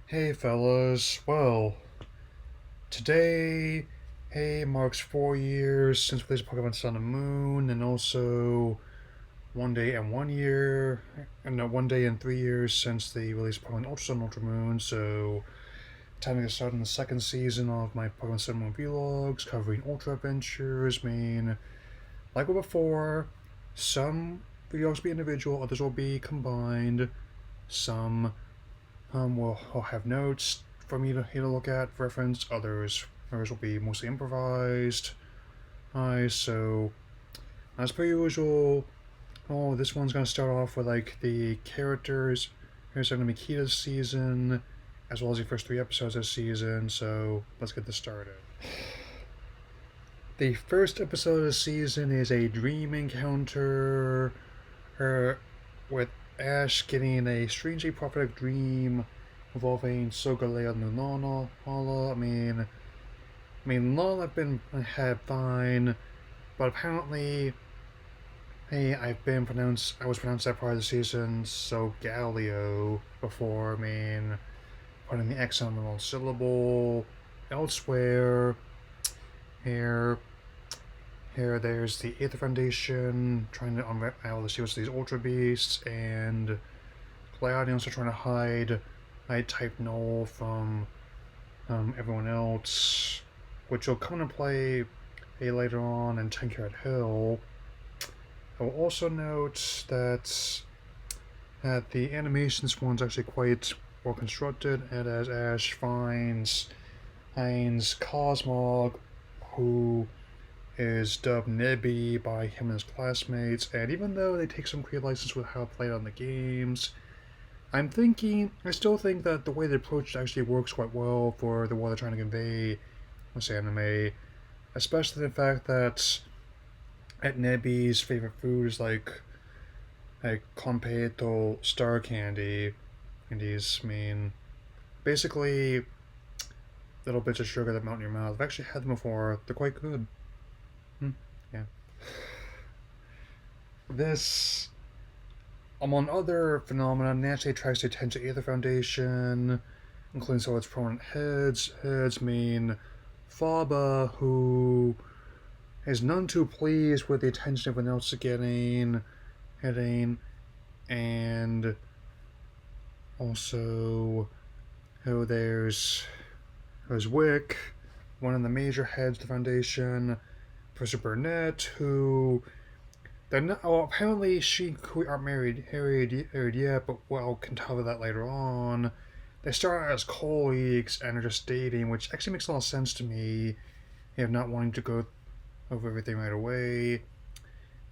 Hey fellas, well, today, marks 4 years since we released Pokemon Sun and Moon, and also one day and 1 year, and no, 1 day and 3 years since the release of Pokemon Ultra Sun and Ultra Moon, so time to get started on the second season of my Pokemon Sun and Moon vlogs, covering Ultra Adventures. Like before, some vlogs will be individual, others will be combined, some we'll have notes for me to look at, reference. Others will be mostly improvised. So as per usual, this one's gonna start off with like the characters. Here's gonna be key to the season, as well as the first 3 episodes of the season. So let's get this started. The first episode of the season is a dream encounter, with Ash getting a strangely prophetic dream involving Solgaleo and Lunala. Lala had fine, but apparently, I was pronounced that part of the season Solgaleo before. Putting the X on the wrong syllable. Elsewhere, here, there's the Aether Foundation trying to unravel the secrets of these Ultra Beasts, and Gladions are trying to hide type Null from everyone else, which will come into play later on in 10 Carat Hill. I will also note that the animations one's actually quite well constructed, and as Ash finds Cosmog, who is dubbed Nebby by him and his classmates, and even though they take some creative license with how it played on the games, I still think that the way they approach it actually works quite well for the what they're trying to convey this anime, especially the fact that Nebby's favorite food is like completo star candy, basically little bits of sugar that melt in your mouth. I've actually had them before. They're quite good. Yeah. This, among other phenomena, naturally attracts the attention of the Aether Foundation, including some of its prominent heads. Heads mean Faba, who is none too pleased with the attention everyone else is getting, and also there's Wick, one of the major heads of the Foundation, Professor Burnett, who they're not. Well, apparently she and Kui aren't married yet, but can tell that later on. They start out as colleagues and are just dating, which actually makes a lot of sense to me. Not wanting to go over everything right away,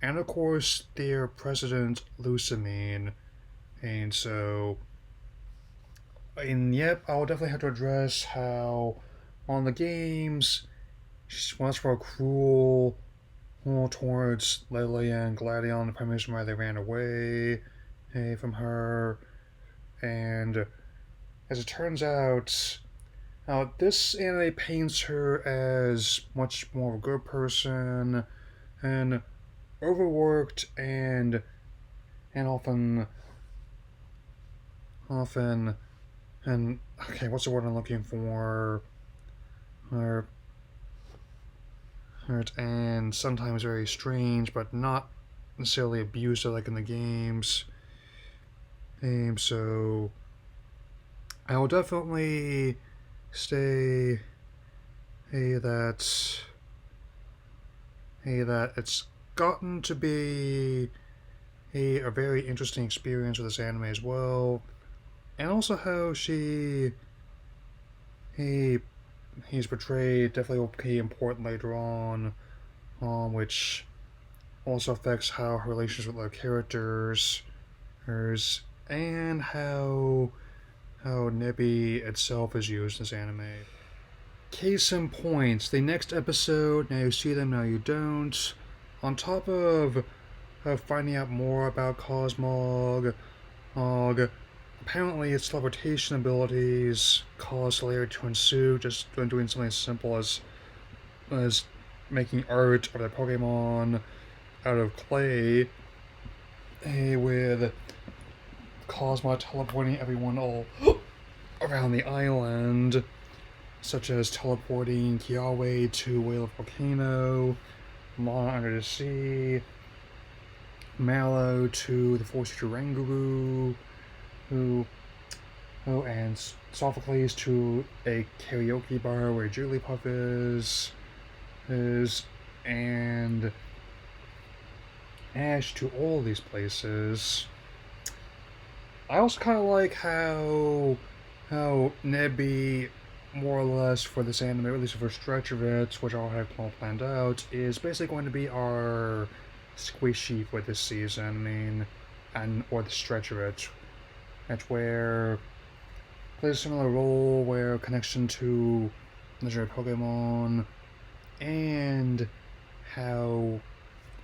and of course their president Lucamine, and so. I'll definitely have to address how on the games she's once more cruel towards Lilia and Gladion, the prime reason why they ran away from her. And as it turns out, this anime paints her as much more of a good person, and overworked and often and okay, what's the word I'm looking for? And sometimes very strange, but not necessarily abusive like in the games. So I will definitely say that it's gotten to be a very interesting experience with this anime as well, and also how he's portrayed definitely will be important later on, which also affects how her relations with other characters, and how Nebby itself is used in this anime. Case in point, the next episode, now you see them, now you don't. On top of finding out more about Cosmog, apparently its teleportation abilities cause hilarity to ensue just doing something as simple as making art of their Pokemon out of clay, with Cosmo teleporting everyone all around the island, such as teleporting Kiawe to Whale Volcano, Lana under the sea, Mallow to the Force Teacher Ranguru, who and Sophocles to a karaoke bar where Jigglypuff is, and Ash to all these places. I also kind of like how Nebby, more or less for this anime, or at least for a stretch of it, which I'll have planned out, is basically going to be our squishy for this season. I mean, or the stretch of it. That's where plays a similar role, where connection to legendary Pokemon and how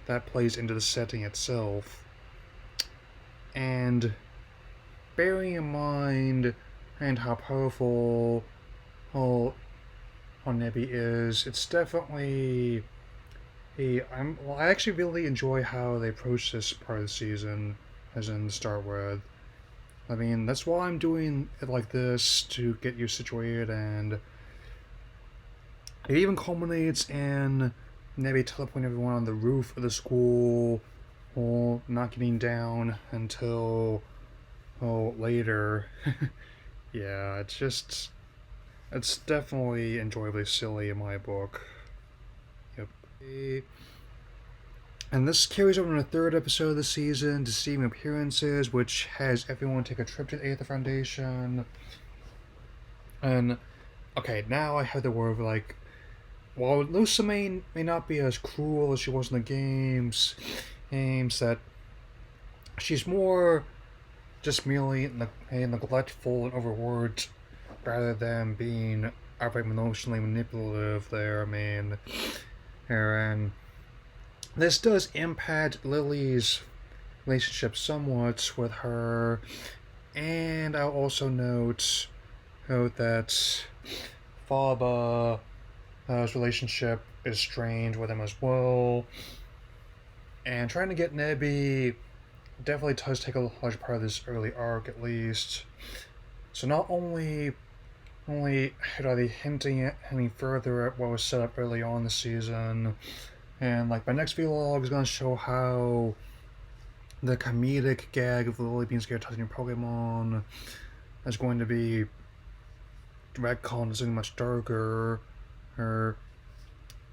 that plays into the setting itself. And bearing in mind and how powerful how Nebby is, it's definitely I actually really enjoy how they approach this part of the season, as in to start with. I mean, that's why I'm doing it like this, to get you situated, and it even culminates in Nebby teleporting everyone on the roof of the school, or not getting down until later. Yeah, it's definitely enjoyably silly in my book. Yep. And this carries over in the third episode of the season, Deceiving Appearances, which has everyone take a trip to the Aether Foundation. And, okay, now I have the word, like, while Lusa may not be as cruel as she was in the games, that she's more just merely neglectful and overworked, rather than being outright emotionally manipulative there. I mean, and this does impact Lily's relationship somewhat with her, and I'll also note that Faba's relationship is strained with him as well, and trying to get Nebby definitely does take a large part of this early arc, at least. So not only are they hinting further at what was set up early on in the season, and like my next vlog is going to show how the comedic gag of Lily being scared of touching your Pokemon is going to be retconned to something much darker.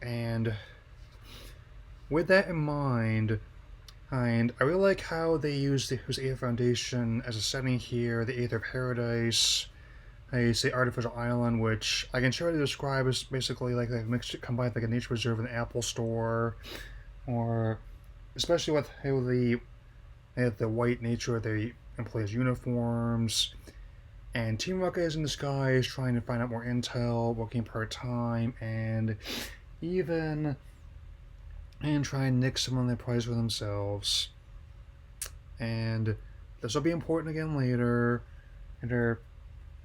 And with that in mind, and I really like how they use the Aether Foundation as a setting here, the Aether Paradise, is the artificial island, which I can surely describe as basically like they've combined like a nature reserve and an Apple store, or especially with how the white nature of the employees' uniforms, and Team Rocket is in disguise trying to find out more intel, working part-time, and try and nick some of their prize for themselves. And this will be important again later. And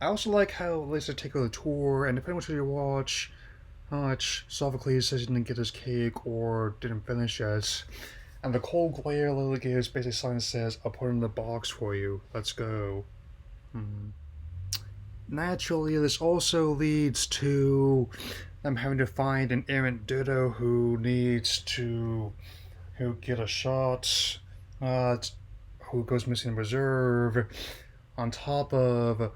I also like how at least they take over the tour, and depending on what you watch, how much Sophocles says he didn't get his cake or didn't finish it. And the cold glare Lily gives basically something that says, I'll put it in the box for you. Let's go. Naturally, this also leads to them having to find an errant Ditto who get a shot, who goes missing in reserve, on top of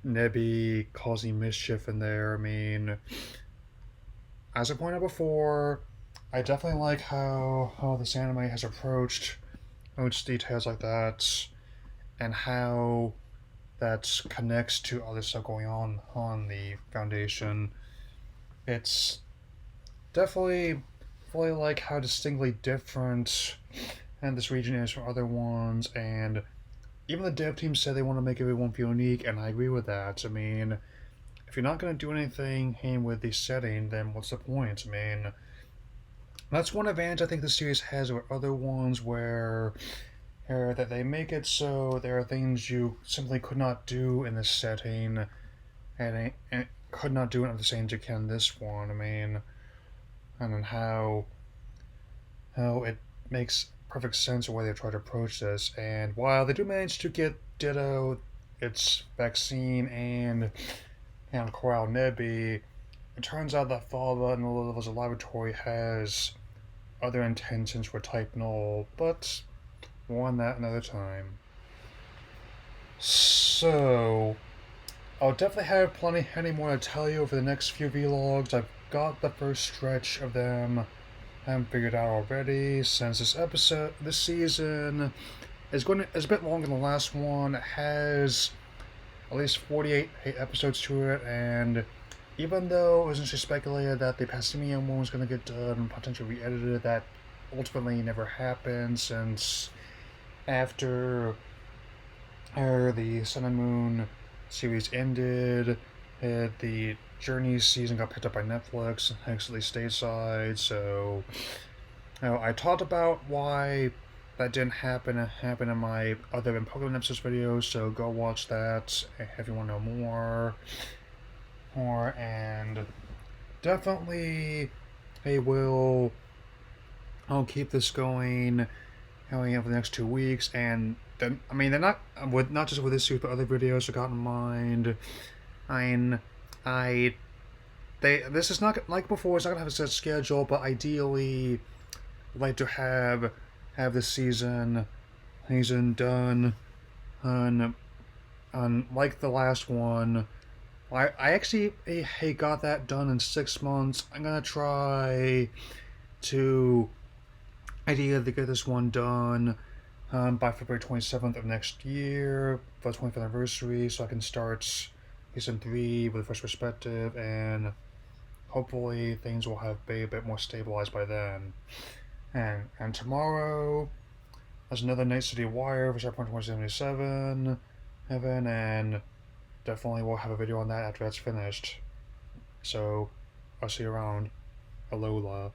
Nebby causing mischief in there. I mean, as I pointed out before, I definitely like how this anime has approached details like that, and how that connects to other stuff going on the Foundation. It's definitely really like how distinctly different and this region is from other ones, and even the dev team said they want to make everyone feel unique, and I agree with that. I mean, if you're not going to do anything with the setting, then what's the point? I mean, that's one advantage I think the series has over other ones, where that they make it so there are things you simply could not do in this setting, and could not do it at the same as you can in this one. I mean, and then how it makes perfect sense of why they try to approach this. And while they do manage to get Ditto its vaccine and Coral Nebi, it turns out that Falba in the levels of laboratory has other intentions for Type Null, but more on that another time. So, I'll definitely have plenty more to tell you over the next few vlogs. I've got the first stretch of them I haven't figured out already, since this season is a bit longer than the last one. It has at least 48 episodes to it, and even though it was initially speculated that the Pastimian one was going to get done and potentially re-edited, that ultimately never happened, since after the Sun and Moon series ended, the Journey season got picked up by Netflix, actually stateside, so I talked about why that didn't happen. It happened in my other than Pokemon episodes videos, so go watch that if you want to know more, and definitely I'll keep this going for the next 2 weeks, and then, I mean, they're not just with this series, but other videos I got in mind. This is not like before. It's not gonna have a set schedule, but ideally, I'd like to have this season done on like the last one. I actually got that done in 6 months. I'm gonna try to ideally get this one done by February 27th of next year for the 25th anniversary, so I can start season 3 with a fresh perspective, and hopefully things will have been a bit more stabilized by then. And tomorrow there's another Night City Wire for Cyberpunk 2077, Evan, and definitely we'll have a video on that after that's finished. So I'll see you around. Alola.